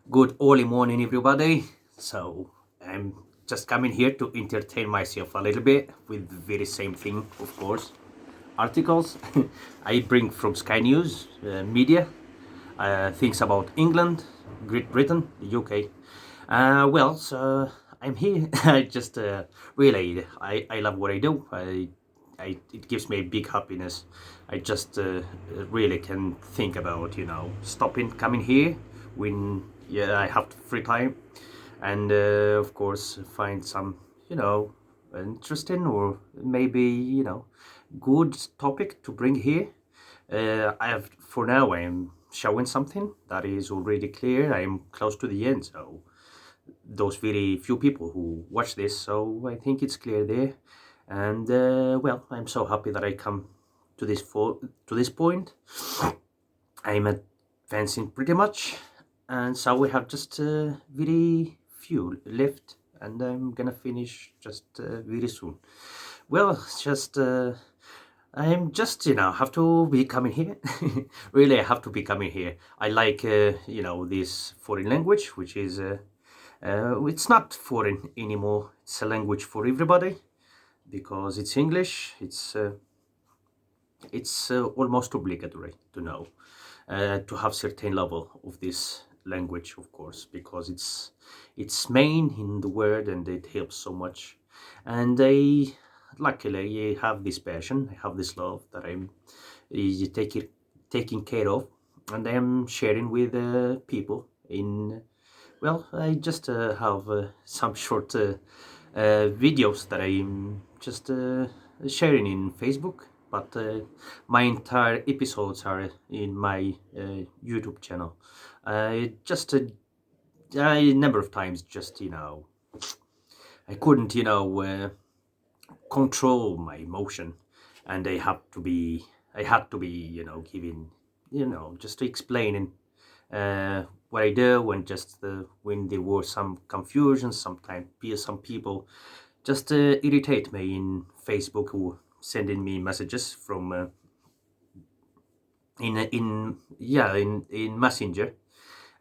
Good early morning, everybody. So I'm just coming here to entertain myself a little bit with the very same thing, of course. Articles I bring from Sky News, media, things about England, Great Britain, the UK. So I'm here. I just really I love what I do. It gives me big happiness. I just really can think about stopping coming here when I have free time, and of course find some interesting or maybe good topic to bring here. I have for now I am showing something that is already clear. I am close to the end, so those very few people who watch this, so I think it's clear there. And I'm so happy that I come to this point. I'm advancing pretty much, and so we have just very few left, and I'm gonna finish just very soon. Well, it's just I'm just have to be coming here. Really, I have to be coming here. I like this foreign language, which is it's not foreign anymore. It's a language for everybody because it's English. It's almost obligatory to know, to have certain level of this language, of course, because it's main in the world and it helps so much. And I luckily I have this passion, I have this love that I'm taking care of, and I'm sharing with people in. Well, I just have some short videos that I'm just sharing in Facebook, but my entire episodes are in my YouTube channel. I just a number of times just I couldn't control my emotion, and I had to be giving just explaining what I do when there was some confusion. Sometimes some people just irritate me in Facebook who sending me messages from in Messenger,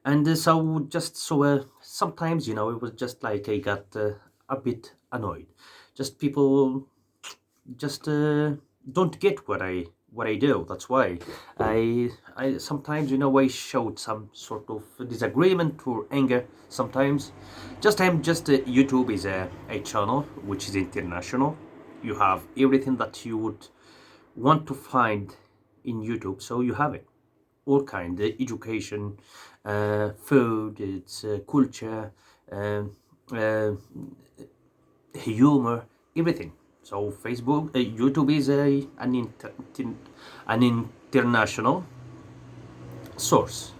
and sometimes it was just like I got a bit annoyed. Just people just don't get what I do. That's why I sometimes I showed some sort of disagreement or anger sometimes. YouTube is a channel which is international. You have everything that you would want to find in YouTube, so you have it. All kind, education, food, it's culture, um, uh, humor, everything. So YouTube is an international source,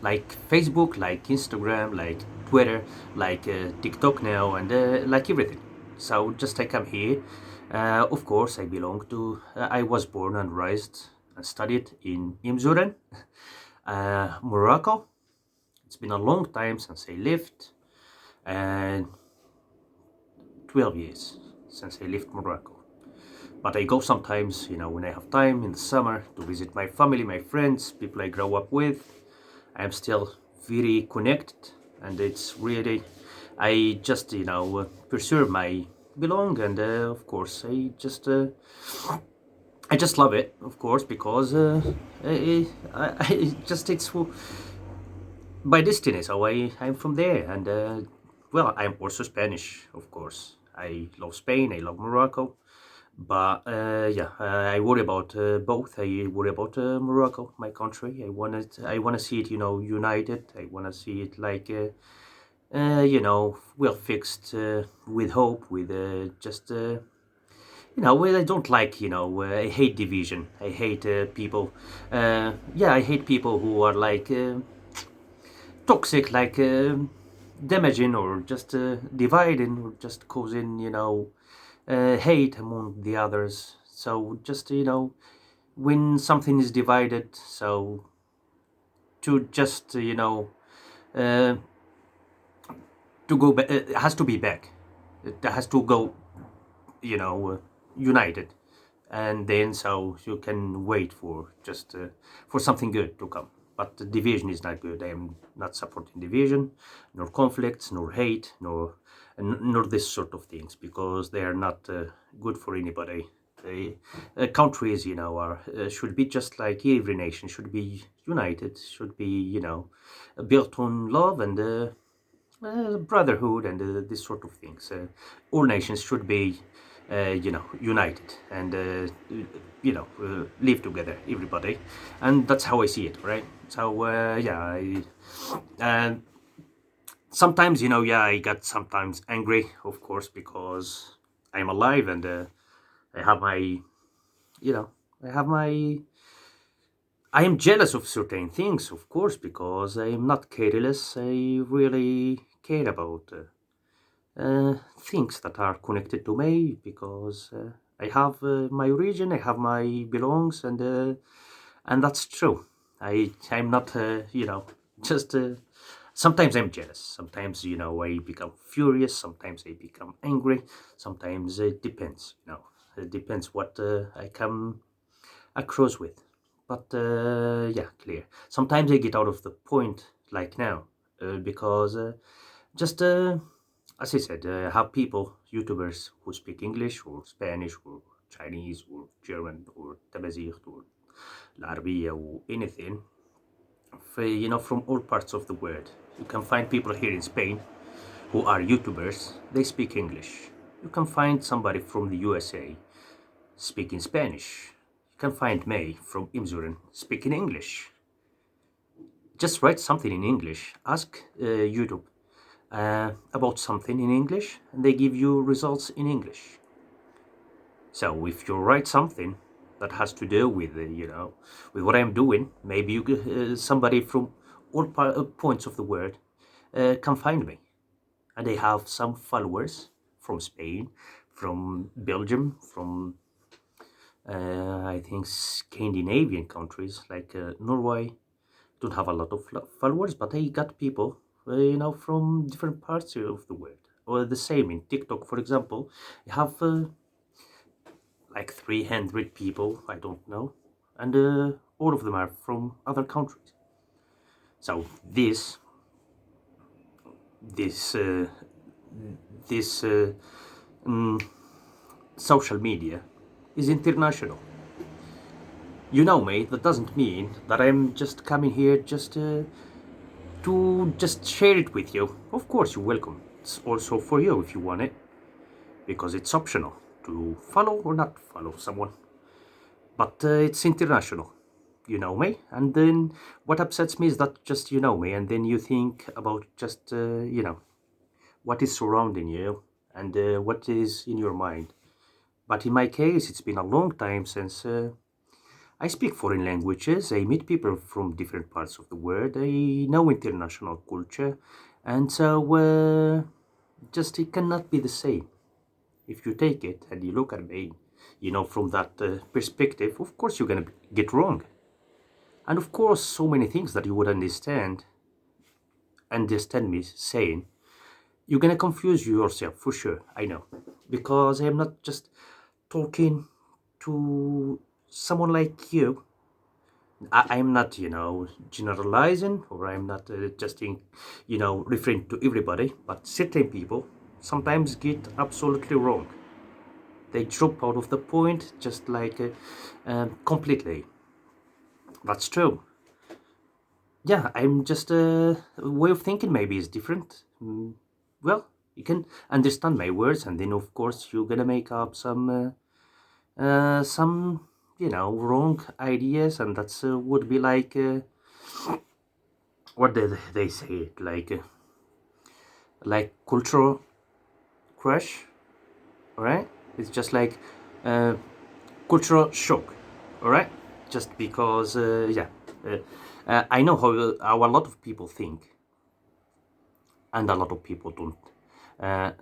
like Facebook, like Instagram, like Twitter, like TikTok now, and like everything. So just I come here. Of course, I belong to. I was born and raised and studied in Imzuren, Morocco. It's been a long time since I lived, and 12 years since I left Morocco. But I go sometimes, when I have time in the summer to visit my family, my friends, people I grow up with. I'm still very connected, and it's really, I just, preserve my belong, and of course, I just love it, of course, because I just, by destiny, so I'm from there, and I'm also Spanish, of course. I love Spain, I love Morocco, but I worry about both. I worry about Morocco, my country. I want to see it, united. I want to see it like, well fixed, with hope, with well, I don't like, I hate division. I hate people. I hate people who are like toxic, like damaging or just dividing or just causing, hate among the others. So just when something is divided, so to just uh, to go back, it has to be back. It has to go, united, and then so you can wait for just for something good to come. But the division is not good. I am not supporting division, nor conflicts, nor hate, nor this sort of things, because they are not good for anybody. The countries, are should be just like every nation should be united, should be built on love and brotherhood and this sort of things. All nations should be, united and live together, everybody, and that's how I see it, right? So and sometimes I get sometimes angry, of course, because I'm alive and I have my, you know, I have my. I am jealous of certain things, of course, because I am not careless. I really care about things that are connected to me, because I have my origin, I have my belongs, and that's true. I'm not just sometimes I'm jealous. Sometimes I become furious. Sometimes I become angry. Sometimes it depends. It depends what I come across with. But yeah, clear. Sometimes I get out of the point, like now, because just as I said, I have people, YouTubers who speak English or Spanish or Chinese or German or Tamazight or Arabiya or anything, from all parts of the world. You can find people here in Spain who are YouTubers, they speak English. You can find somebody from the USA speaking Spanish. You can find me from Imzuren speaking English. Just write something in English. Ask YouTube about something in English, and they give you results in English. So if you write something that has to do with with what I'm doing, maybe somebody from all points of the world can find me, and they have some followers from Spain, from Belgium, from I think Scandinavian countries like Norway. Don't have a lot of followers, but I got people from different parts of the world. Or the same in TikTok, for example, I have like 300 people, I don't know, and all of them are from other countries. So this this social media is international. You know me, that doesn't mean that I'm just coming here just to just share it with you. Of course, you're welcome. It's also for you if you want it, because it's optional to follow or not follow someone. But it's international. You know me, and then what upsets me is that just you know me, and then you think about just what is surrounding you and what is in your mind. But in my case, it's been a long time since I speak foreign languages. I meet people from different parts of the world. I know international culture, and so just it cannot be the same. If you take it and you look at me, from that perspective, of course you're gonna get wrong. And of course, so many things that you would understand me saying, you're gonna confuse yourself for sure. I know, because I am not just talking to someone like you. I'm not, generalizing, or I'm not just, referring to everybody, but certain people sometimes get absolutely wrong. They drop out of the point just like completely. That's true. Yeah, I'm just way of thinking maybe is different. Well, you can understand my words, and then of course you're gonna make up some wrong ideas, and that's would be like what did they say it like cultural crash, all right? It's just like uh, cultural shock, all right? Just because I know how a lot of people think, and a lot of people uh,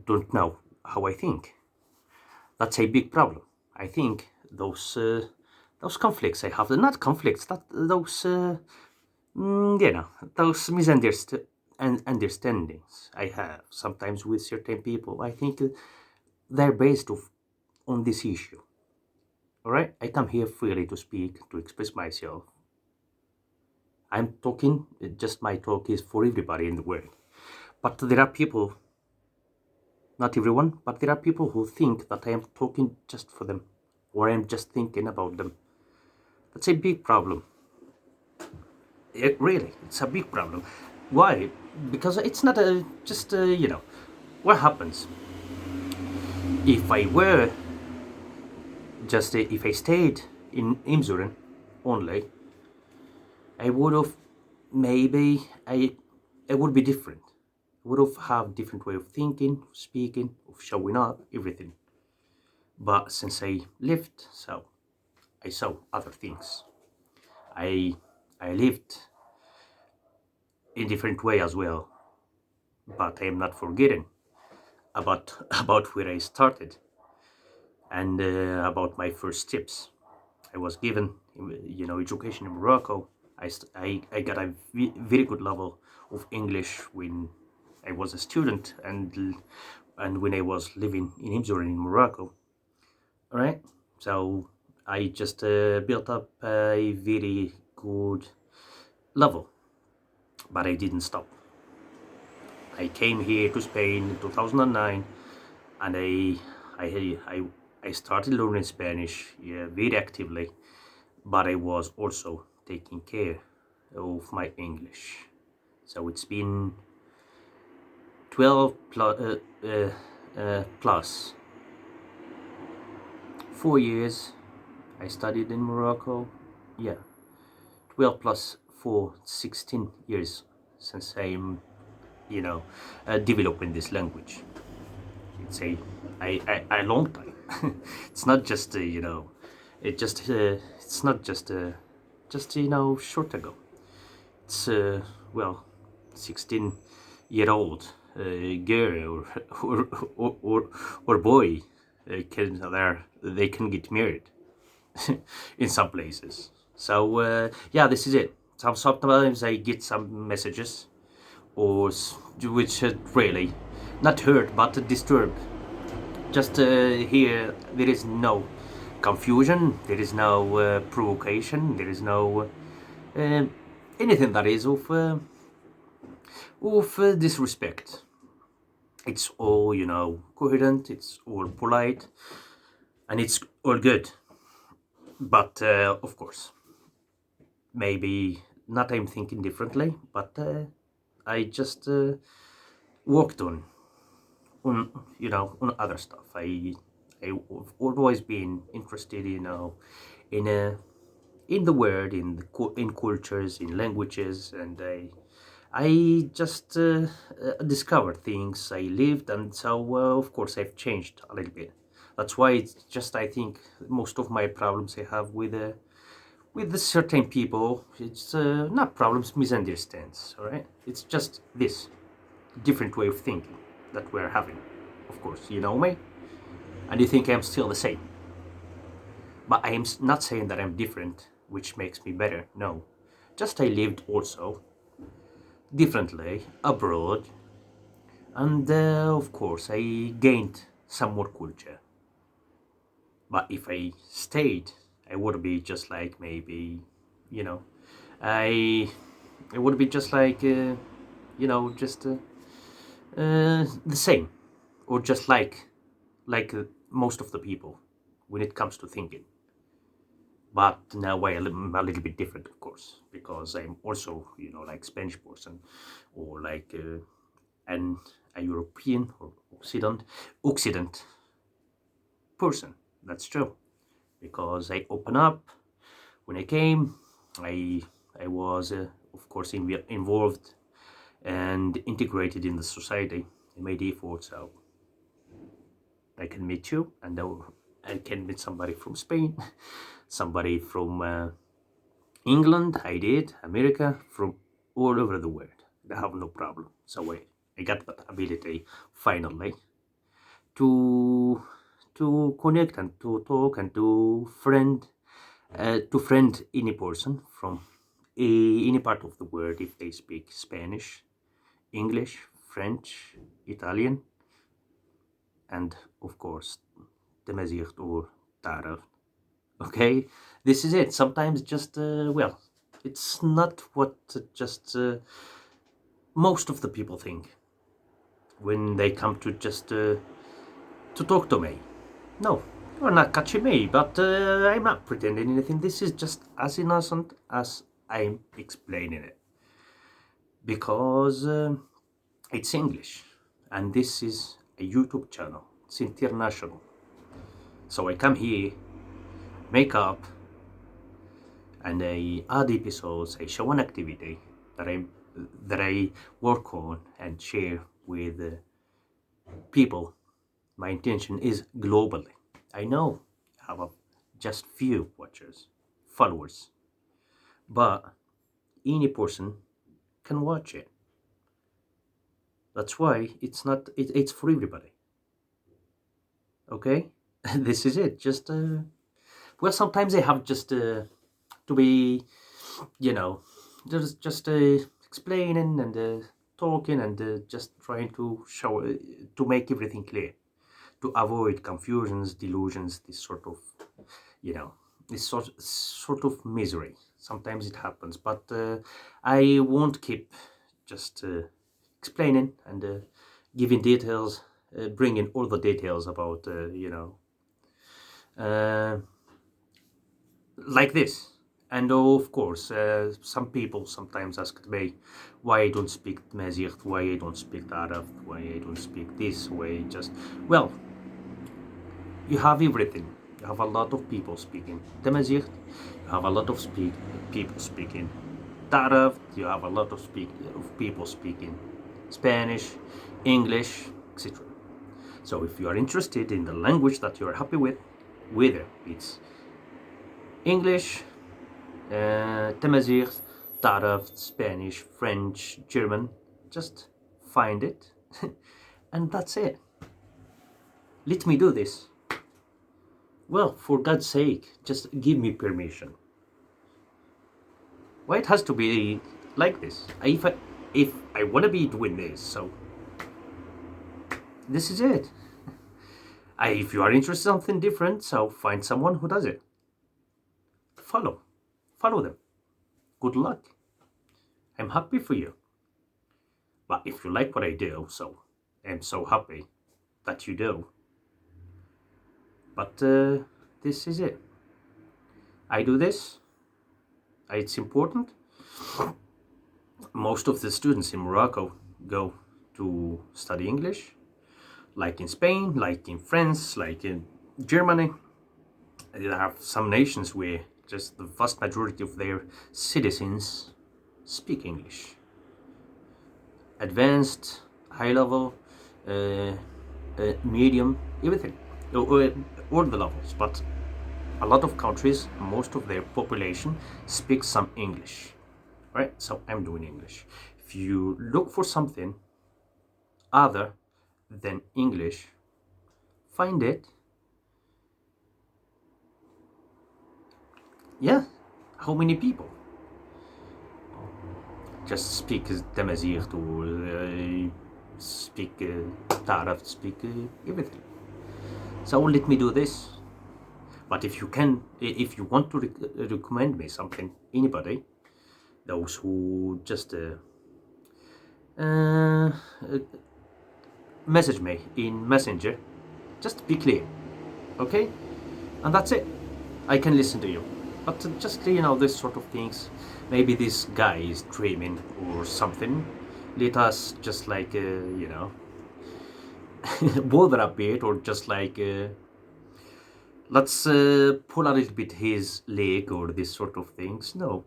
don't know how I think. That's a big problem. I think those conflicts I have, not conflicts, that those those misunderstandings I have sometimes with certain people. I think they're based on this issue. All right, I come here freely to speak, to express myself, I'm talking, just my talk is for everybody in the world. But there are people, not everyone, but there are people who think that I am talking just for them, or I'm just thinking about them. That's a big problem. Really, it's a big problem. Why? Because it's not a just what happens if I were just if I stayed in Imzuren only, I would have maybe I would be different. I would have different way of thinking, speaking, of showing up, everything. But since I lived, so I saw other things. I I lived in different way as well, but I am not forgetting about about where I started and about my first steps. I was given, education in Morocco. I got a very good level of English when I was a student and when I was living in Imzorin in Morocco. All right, so I just built up a very good level, but I didn't stop. I came here to Spain in 2009, and I started learning Spanish, yeah, very actively, but I was also taking care of my English. So it's been 12 plus 4 years. I studied in Morocco. Yeah, 12 plus 4, 16 years since I'm, developing this language. It's a long time. It's not just, it's not just short ago. It's well, 16-year-old girl or boy they can get married in some places. So yeah, this is it. Sometimes I get some messages or which really not hurt but disturb. Just here there is no confusion, there is no provocation, there is no uh, anything that is of disrespect. It's all coherent, it's all polite, and it's all good. But of course, maybe not I'm thinking differently, but I just worked on on other stuff. I've always been interested, in in the world, in cultures, in languages, and I just discovered things. I lived, and so of course I've changed a little bit. That's why it's just I think most of my problems I have with the certain people, it's not problems, misunderstands. All right, it's just this different way of thinking that we're having. Of course, you know me, and you think I'm still the same. But I am not saying that I'm different, which makes me better. No, just I lived also differently abroad, and of course I gained some more culture. But if I stayed, I would be just like maybe, you know, I it would be just like just the same, or just like most of the people when it comes to thinking. But now I'm a little bit different, of course, because I'm also like Spanish person, or like an a European or Occident person. That's true, because I open up when I came. I I was of course involved and integrated in the society in my default. So I can meet you, and I can meet somebody from Spain, somebody from England. I did America, from all over the world. I have no problem. So I got that ability finally to connect and to talk and to friend any person from any part of the world if they speak Spanish, English, French, Italian, and of course Tamazight or Tarab. Okay, this is it. Sometimes just well, It's not what just most of the people think when they come to just to talk to me. No, you're not catching me, but I'm not pretending anything. This is just as innocent as I'm explaining it. Because it's English, and this is a YouTube channel. It's international. So I come here, make up, and I add episodes. I show an activity that I work on and share with people. My intention is globally. I know I have just few watchers, followers, but any person can watch it. That's why it's for everybody. Okay, this is it. Just well, sometimes I have just to be, you know, just explaining and talking and just trying to show to make everything clear, to avoid confusions, delusions, this sort of, you know, this sort of misery. Sometimes it happens, but I won't keep just explaining and giving details, bringing all the details about, uh, like this. And of course, some people sometimes ask me why I don't speak Tamazight, why I don't speak Arab, why I don't speak this way. Just, well, you have everything. You have a lot of people speaking Tamazight, you have a lot of people speaking Arab, you have a lot of people speaking Spanish, English, etc. So if you are interested in the language that you are happy with, whether it's English, Tamazight, Arab, Spanish, French, German, just find it and that's it. Let me do this. Well, for God's sake, just give me permission. Why it has to be like this? If I want to be doing this, so this is it. If you are interested in something different, so find someone who does it. Follow them. Good luck. I'm happy for you. But if you like what I do, so I'm so happy that you do. But this is it. I do this. It's important. Most of the students in Morocco go to study English, like in Spain, like in France, like in Germany. There are some nations where just the vast majority of their citizens speak English. Advanced, high level, medium, everything, all the levels. But a lot of countries, most of their population speaks some English, right? So I'm doing English. If you look for something other than English, find it. Yeah, how many people just speak Tamazight or speak Arab, speak everything? So let me do this. But if you want to recommend me something, anybody, those who just message me in Messenger, just be clear, okay? And that's it. I can listen to you. But just, this sort of things, maybe this guy is dreaming or something. Let us just bother a bit, or just let's pull a little bit his leg or this sort of things. No.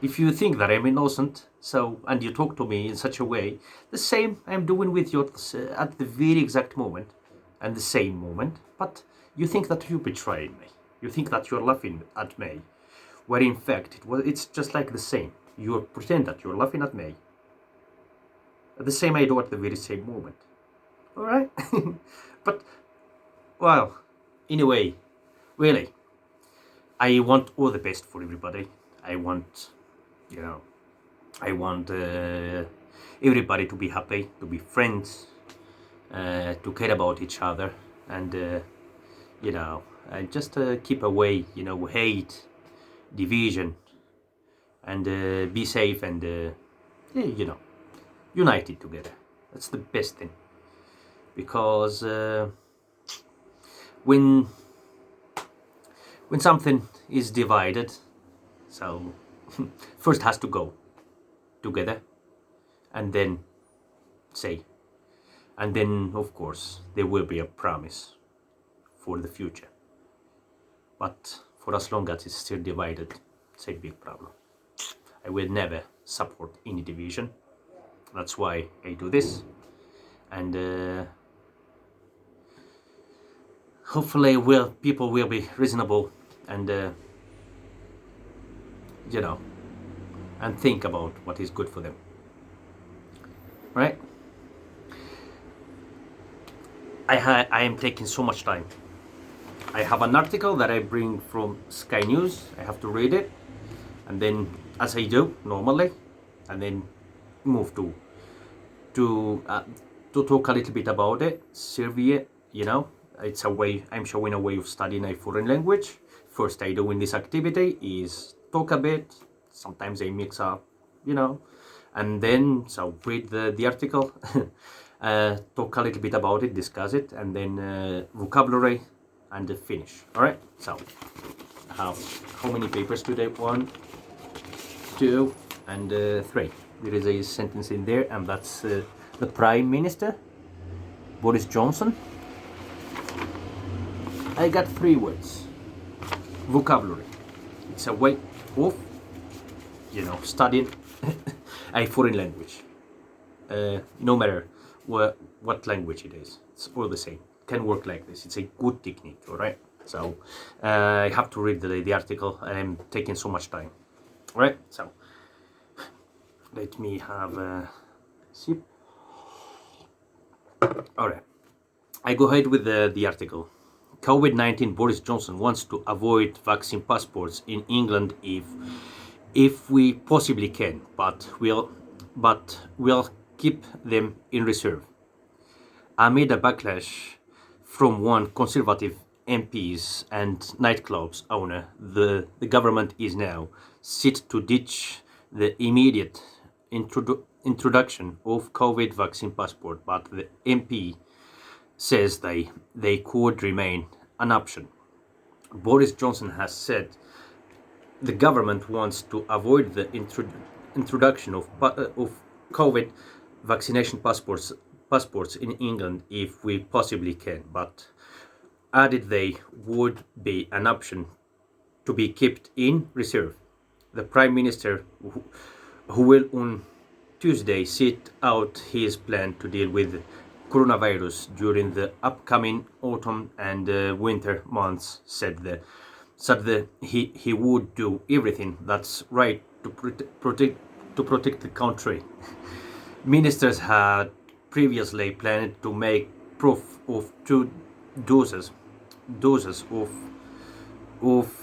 If you think that I'm innocent, and you talk to me in such a way, the same I'm doing with you at the very exact moment, and the same moment, but you think that you betrayed me. You think that you're laughing at me, where in fact it's just like the same. You pretend that you're laughing at me. The same I do at the very same moment. All right? But, well, anyway, really, I want all the best for everybody. I want, everybody to be happy, to be friends, to care about each other, and and just keep away, hate, division, and be safe and united together. That's the best thing, because when something is divided, so first has to go together, and then say, and then of course there will be a promise for the future. But for as long as it's still divided, it's a big problem. I will never support any division. That's why I do this, and hopefully people will be reasonable and and think about what is good for them, right? I am taking so much time. I have an article that I bring from Sky News. I have to read it, and then, as I do normally, and then move to talk a little bit about it. Serbia, it's a way. I'm showing a way of studying a foreign language. First, I do in this activity is talk a bit. Sometimes I mix up, and then so read the article, talk a little bit about it, discuss it, and then vocabulary, and finish. All right. So I have how many papers today? 1, 2, and 3. There is a sentence in there, and that's the Prime Minister, Boris Johnson. I got 3 words. Vocabulary. It's a way of, studying a foreign language. No matter what language it is, it's all the same. Can work like this. It's a good technique, all right? So I have to read the article, and I'm taking so much time. All right, so let me have a sip. All right, I go ahead with the article. COVID-19, Boris Johnson wants to avoid vaccine passports in England if we possibly can, but we'll keep them in reserve. Amid a backlash from one Conservative MPs and nightclubs owner, the government is now set to ditch the immediate introduction of COVID vaccine passport, but the MP says they could remain an option. Boris Johnson has said the government wants to avoid the introduction of COVID vaccination passports in England if we possibly can, but added they would be an option to be kept in reserve. The Prime Minister, who will on Tuesday set out his plan to deal with coronavirus during the upcoming autumn and winter months, said that he would do everything that's right to protect the country. Ministers had previously planned to make proof of 2 doses of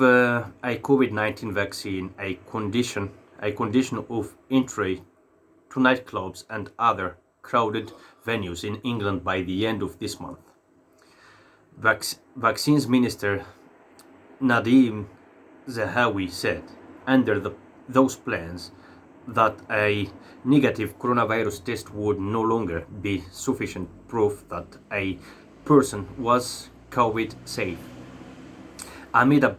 a COVID-19 vaccine a condition of entry to nightclubs and other crowded venues in England by the end of this month. Vaccines Minister Nadeem Zahawi said, under those plans, that a negative coronavirus test would no longer be sufficient proof that a person was COVID safe. Amid a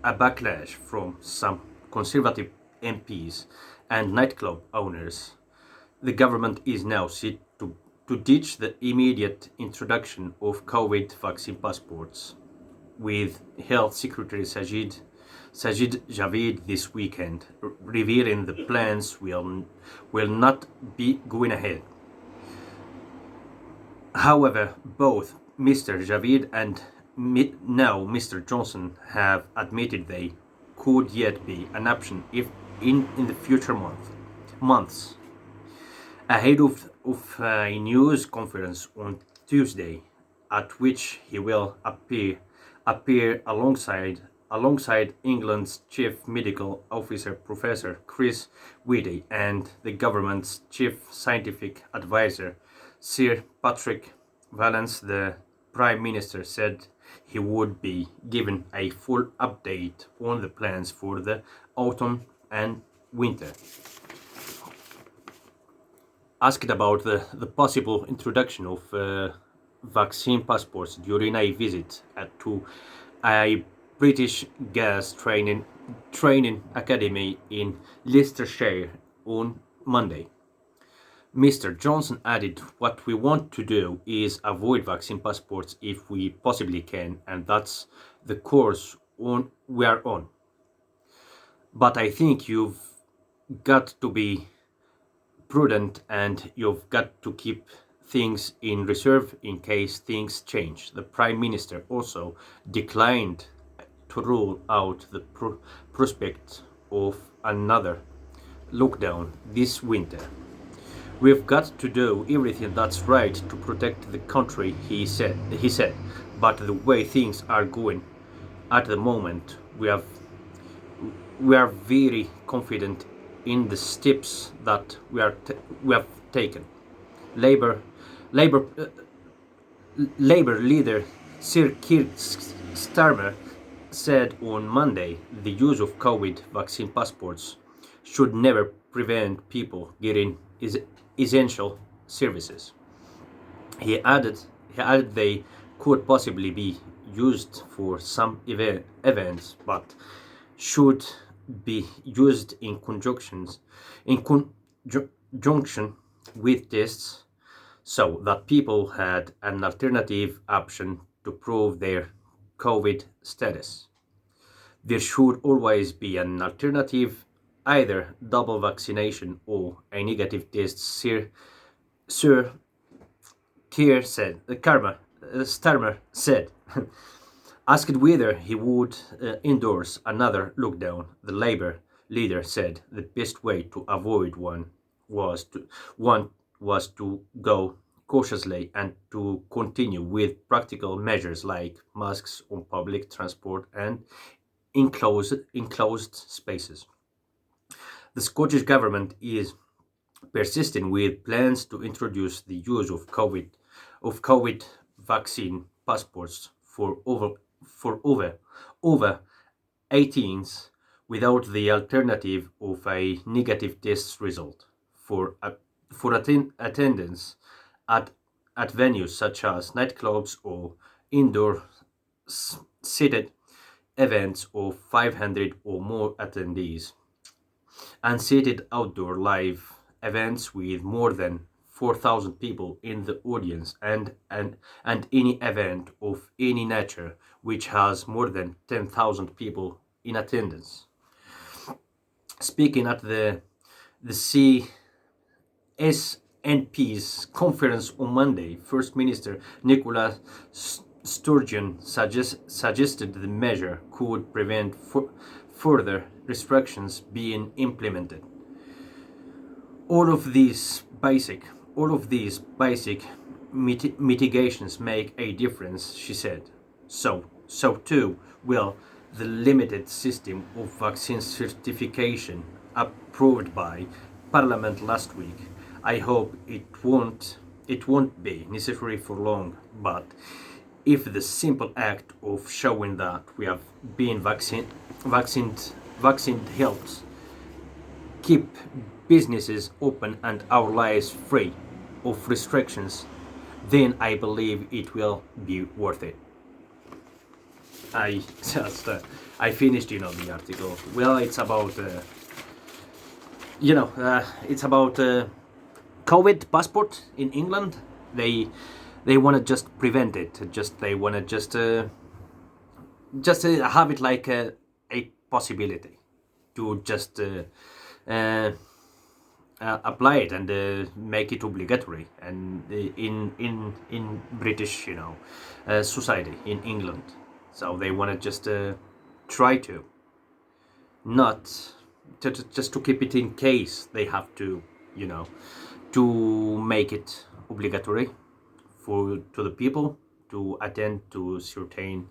backlash from some Conservative MPs and nightclub owners, the government is now set to ditch the immediate introduction of COVID vaccine passports, with Health Secretary Sajid Javid this weekend revealing the plans will not be going ahead. However, both Mr. Javid and now Mr. Johnson have admitted they could yet be an option if in the future months. Ahead of a news conference on Tuesday, at which he will appear alongside England's Chief Medical Officer Professor Chris Whitty and the government's Chief Scientific Advisor Sir Patrick Vallance, the Prime Minister said he would be given a full update on the plans for the autumn and winter. Asked about the possible introduction of vaccine passports during a visit to a British gas training academy in Leicestershire on Monday. Mr. Johnson added, "What we want to do is avoid vaccine passports if we possibly can, and that's the course we are on. But I think you've got to be prudent and you've got to keep things in reserve in case things change." The Prime Minister also declined to rule out the prospect of another lockdown this winter. "We've got to do everything that's right to protect the country," he said. "But the way things are going at the moment, we are very confident in the steps that we have taken." Labour Labour Labour leader Sir Keir Starmer said on Monday the use of COVID vaccine passports should never prevent people getting essential services. He added they could possibly be used for some events, but should be used in conjunction with tests so that people had an alternative option to prove their COVID status. There should always be an alternative, either double vaccination or a negative test, Sir Starmer said. Asked whether he would endorse another lockdown, the Labour leader said the best way to avoid one was to go cautiously and to continue with practical measures like masks on public transport and enclosed spaces. The Scottish government is persisting with plans to introduce the use of COVID vaccine passports for over 18s without the alternative of a negative test result for attendance at venues such as nightclubs or indoor seated events of 500 or more attendees, and seated outdoor live events with more than 4,000 people in the audience, and any event of any nature which has more than 10,000 people in attendance. Speaking at the CSNP's conference on Monday, First Minister Nicola Sturgeon suggested the measure could prevent further restrictions being implemented. All of these basic mitigations make a difference, she said. So too will the limited system of vaccine certification approved by Parliament last week. I hope it won't be necessary for long, but if the simple act of showing that we have been vaccinated helps keep businesses open and our lives free of restrictions, then I believe it will be worth it. I finished, the article. Well, it's about, COVID passport in England. They want to just prevent it. They want to just have it like a possibility to just apply it and make it obligatory, and in British society in England. So they want to just try to not just to keep it in case they have to to make it obligatory to the people to attend to certain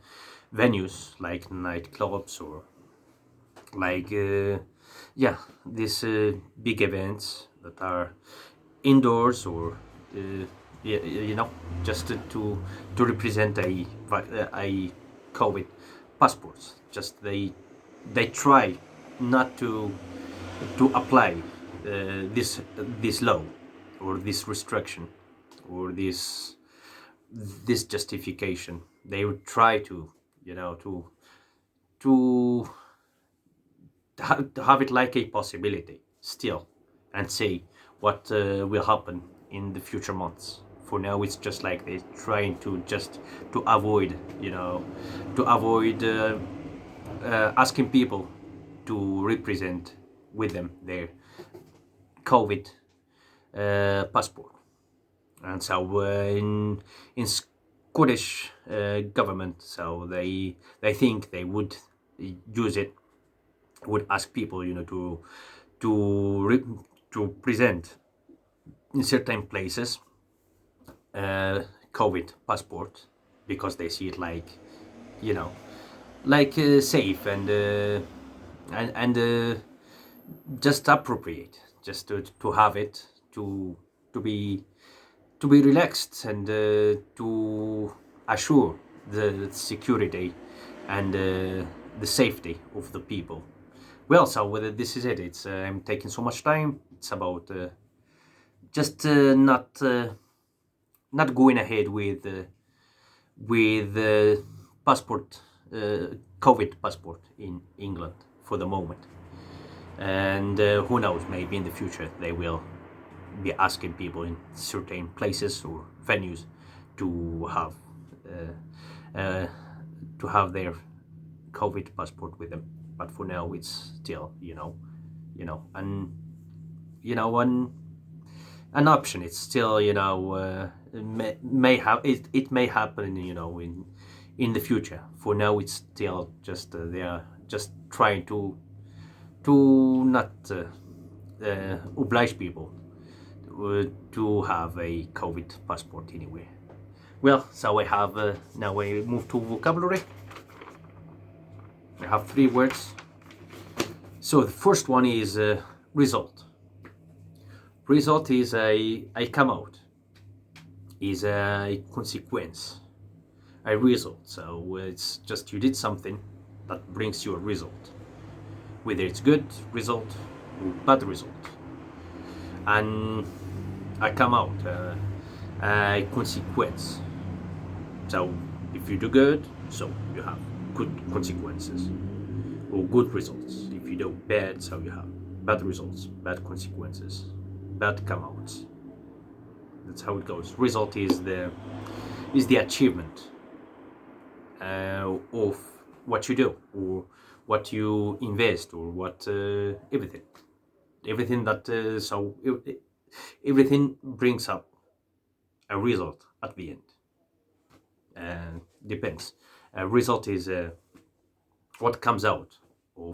venues like nightclubs or like these big events that are indoors or just to represent a COVID passports. Just they try not to to apply this law or this restriction or this justification. They would try to, to to have it like a possibility still, and say what will happen in the future months. For now, it's just like they're trying to just to avoid, to avoid asking people to represent with them their COVID passport. And so in Scottish government, so they think they would use it, would ask people, to present in certain places COVID passport, because they see it like, you know like safe and just appropriate, just to have it, to be relaxed, and to assure the security and the safety of the people. Well, so whether this is it, it's I'm taking so much time. It's about just not going ahead with passport, COVID passport in England for the moment. And who knows, maybe in the future they will be asking people in certain places or venues to have their COVID passport with them. But for now, it's still, and an option. It's still, may have it may happen, in the future. For now, it's still just they are just trying to not oblige people to have a COVID passport anywhere. Well, so I have now I move to vocabulary. I have 3 words. So the first one is result. Result is a come out, is a consequence, a result. So it's just you did something that brings you a result, whether it's good result or bad result. And I come out, a consequence. So if you do good, so you have good consequences or good results. If you do bad, so you have bad results, bad consequences, bad come outs. That's how it goes. Result is the achievement of what you do, or what you invest, or what everything that everything brings up a result at the end. Depends. A result is what comes out